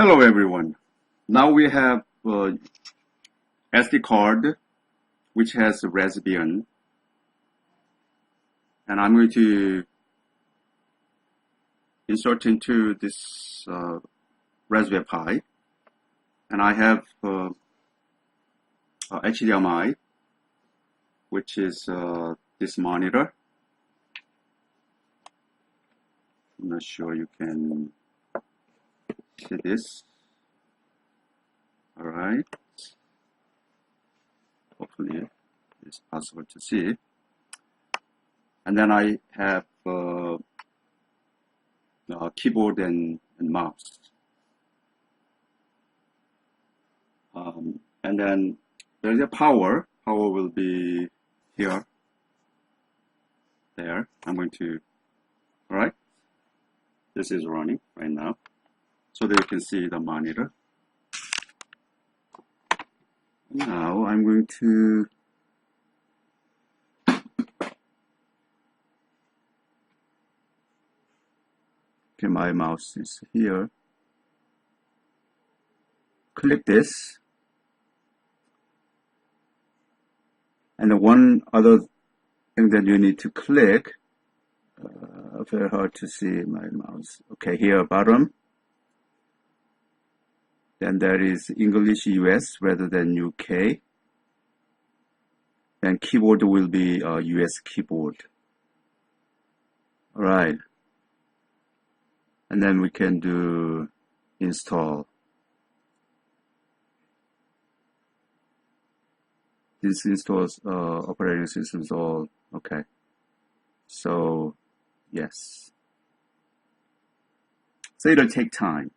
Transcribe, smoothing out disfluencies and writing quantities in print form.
Hello everyone. Now we have SD card which has Raspbian, and I'm going to insert into this Raspberry Pi, and I have HDMI, which is this monitor. I'm not sure you can see this. All right, hopefully it's possible to see. And then I have keyboard and mouse. And then there's a power. Power will be here, there. I'm going to, all right. This is running right now, so that you can see the monitor. Now I'm going to my mouse is here. Click this, and the one other thing that you need to click, very hard to see my mouse. Okay, here bottom. Then there is English US rather than UK. Then keyboard will be US keyboard. All right. And then we can do install. This installs operating systems all okay. So yes. So it'll take time.